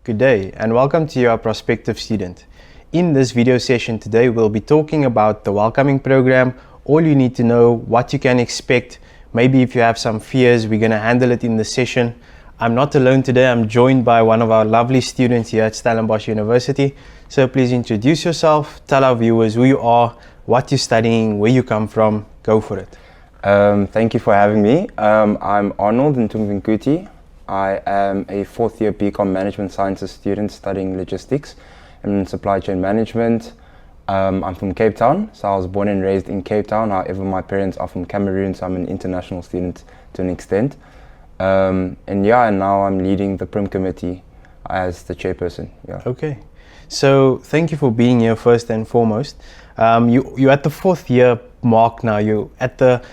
Good day and welcome to your prospective student. In this video session today, we'll be talking about the welcoming program, all you need to know, what you can expect. Maybe if you have some fears, we're going to handle it in the session. I'm not alone today. I'm joined by one of our lovely students here at Stellenbosch University. So please introduce yourself, tell our viewers who you are, what you're studying, where you come from. Go for it. Thank you for having me. I'm Arnold Ntumvinkuti. I am a fourth year BCom Management Sciences student studying logistics and supply chain management. I'm from Cape Town, so I was born and raised in Cape Town. However, my parents are from Cameroon, so I'm an international student to an extent. And now I'm leading the Prim Committee as the chairperson. Yeah. Okay, so thank you for being here first and foremost. You're at the fourth year mark now. You're at the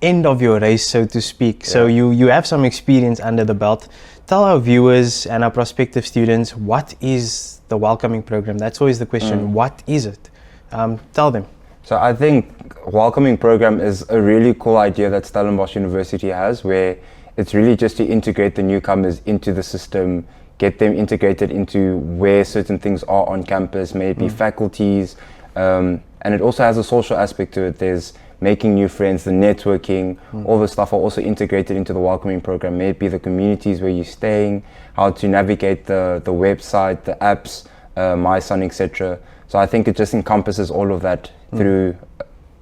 end of your race, so to speak. So you have some experience under the belt. Tell our viewers and our prospective students, what is the welcoming program? That's always the question. What is it? Tell them. So I think welcoming program is a really cool idea that Stellenbosch University has, where it's really just to integrate the newcomers into the system, get them integrated into where certain things are on campus, maybe faculties, and it also has a social aspect to it. There's making new friends, the networking, all the stuff are also integrated into the welcoming program. Maybe the communities where you're staying, how to navigate the website, the apps, MySun, etc. So I think it just encompasses all of that through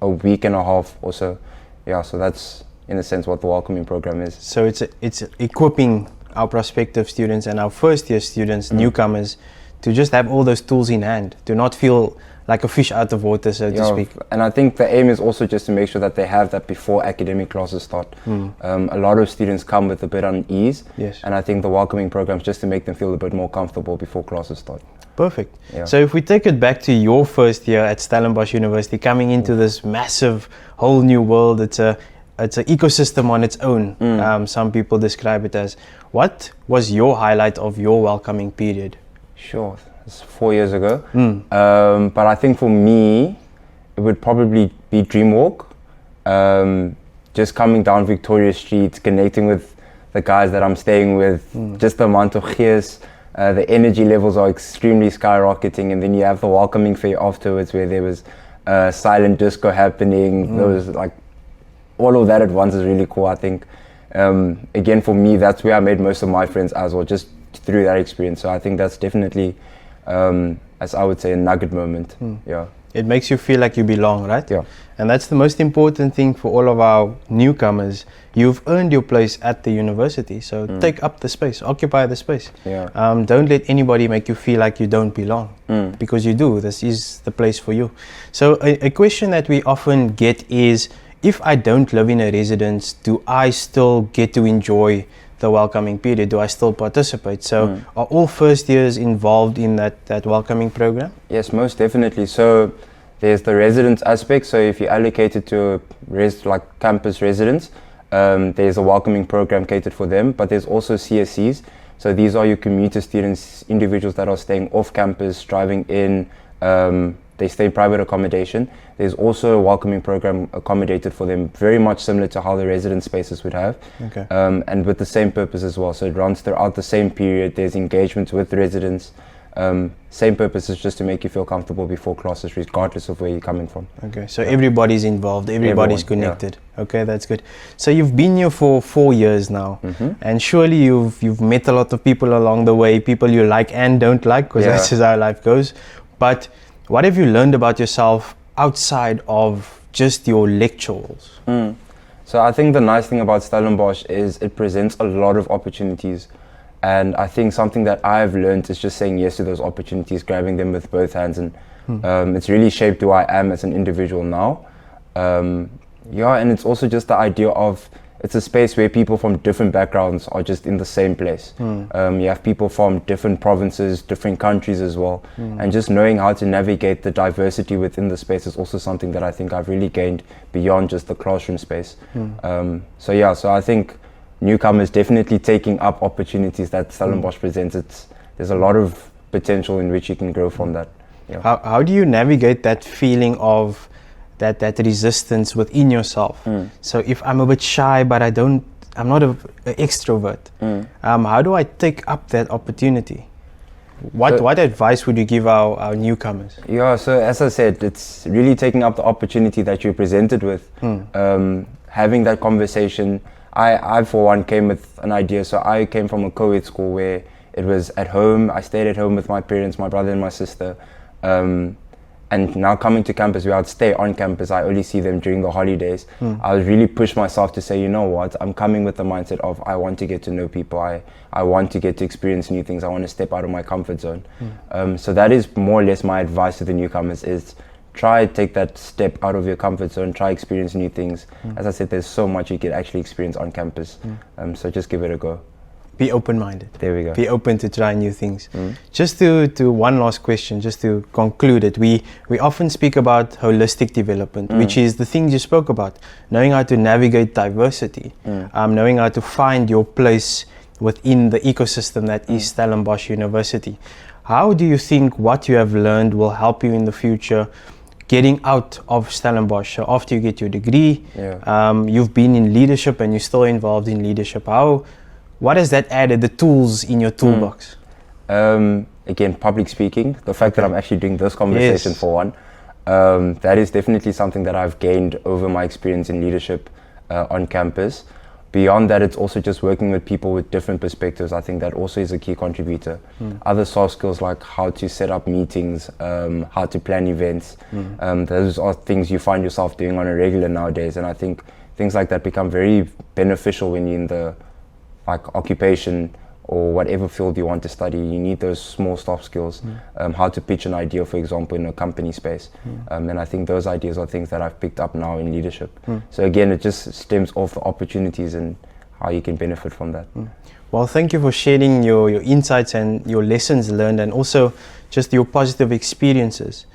a week and a half or so. Yeah, so that's in a sense what the welcoming program is. So it's equipping our prospective students and our first year students, newcomers, to just have all those tools in hand, to not feel like a fish out of water, so to speak. And I think the aim is also just to make sure that they have that before academic classes start. A lot of students come with a bit unease, and I think the welcoming program is just to make them feel a bit more comfortable before classes start. Perfect. Yeah. So if we take it back to your first year at Stellenbosch University, coming into this massive whole new world, it's an ecosystem on its own. Some people describe it as. What was your highlight of your welcoming period? Sure. 4 years ago, but I think for me it would probably be Dreamwalk. Just coming down Victoria Street, connecting with the guys that I'm staying with, just the amount of gears, the energy levels are extremely skyrocketing, and then you have the welcoming fair afterwards where there was silent disco happening. There was like all of that at once is really cool. I think again for me that's where I made most of my friends as well, just through that experience. So I think that's definitely as I would say a nugget moment. Yeah, it makes you feel like you belong, right? Yeah, and that's the most important thing for all of our newcomers. You've earned your place at the university, so take up the space, occupy the space. Yeah. Don't let anybody make you feel like you don't belong, because you do. This is the place for you. So a question that we often get is, if I don't live in a residence, do I still get to enjoy the welcoming period? Do I still participate? So are all first years involved in that welcoming program? Yes, most definitely. So there's the residence aspect. So if you're allocated to like campus residents, there's a welcoming program catered for them, but there's also CSCs. So these are your commuter students, individuals that are staying off campus, driving in, they stay in private accommodation. There's also a welcoming program accommodated for them, very much similar to how the resident spaces would have, and with the same purpose as well. So it runs throughout the same period. There's engagement with residents. Same purpose is just to make you feel comfortable before classes, regardless of where you're coming from. Okay, so everybody's involved, everybody's connected. Yeah. Okay, that's good. So you've been here for 4 years now, and surely you've met a lot of people along the way, people you like and don't like, because that's just how life goes. But what have you learned about yourself outside of just your lecture halls? So I think the nice thing about Stellenbosch is it presents a lot of opportunities. And I think something that I've learned is just saying yes to those opportunities, grabbing them with both hands. And it's really shaped who I am as an individual now. And it's also just the idea of it's a space where people from different backgrounds are just in the same place. You have people from different provinces, different countries as well. And just knowing how to navigate the diversity within the space is also something that I think I've really gained beyond just the classroom space. So I think newcomers definitely taking up opportunities that Stellenbosch presents. There's a lot of potential in which you can grow from that. Yeah. How do you navigate that feeling of that resistance within yourself? So if I'm a bit shy, but I'm not an extrovert, how do I take up that opportunity? What advice would you give our newcomers? Yeah, so as I said, it's really taking up the opportunity that you're presented with, having that conversation. I for one came with an idea. So I came from a co-ed school where it was at home. I stayed at home with my parents, my brother and my sister. And now coming to campus where I'd stay on campus, I only see them during the holidays. I would really push myself to say, you know what, I'm coming with the mindset of I want to get to know people. I want to get to experience new things. I want to step out of my comfort zone. So that is more or less my advice to the newcomers is try take that step out of your comfort zone, try experience new things. As I said, there's so much you can actually experience on campus. So just give it a go. Be open-minded. There we go. Be open to try new things. Just to one last question, just to conclude it. We often speak about holistic development, which is the things you spoke about. Knowing how to navigate diversity, knowing how to find your place within the ecosystem that is Stellenbosch University. How do you think what you have learned will help you in the future getting out of Stellenbosch? So after you get your degree, you've been in leadership and you're still involved in leadership. What has that added, the tools in your toolbox? Again, public speaking, the fact that I'm actually doing this conversation for one, that is definitely something that I've gained over my experience in leadership on campus. Beyond that, it's also just working with people with different perspectives. I think that also is a key contributor. Other soft skills like how to set up meetings, how to plan events, those are things you find yourself doing on a regular nowadays. And I think things like that become very beneficial when you're in the occupation or whatever field you want to study. You need those small soft skills, how to pitch an idea, for example, in a company space. And I think those ideas are things that I've picked up now in leadership. So again, it just stems off the opportunities and how you can benefit from that. Well, thank you for sharing your insights and your lessons learned, and also just your positive experiences.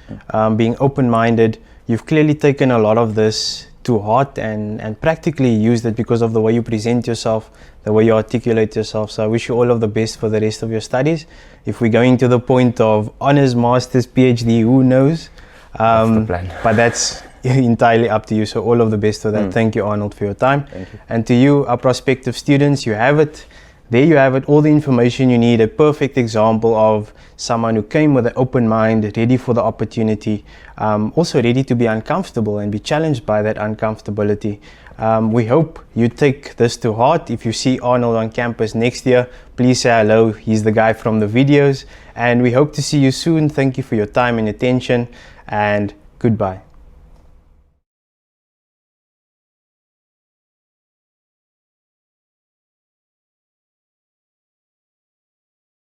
Being open-minded, you've clearly taken a lot of this to heart and practically used it because of the way you present yourself, the way you articulate yourself. So I wish you all of the best for the rest of your studies. If we're going to the point of honors, masters, PhD, who knows? That's the plan. But that's entirely up to you. So all of the best for that. Thank you, Arnold, for your time. Thank you. And to you, our prospective students, you have it. There you have it, all the information you need, a perfect example of someone who came with an open mind, ready for the opportunity, also ready to be uncomfortable and be challenged by that uncomfortability. We hope you take this to heart. If you see Arnold on campus next year, please say hello. He's the guy from the videos. And we hope to see you soon. Thank you for your time and attention, and goodbye.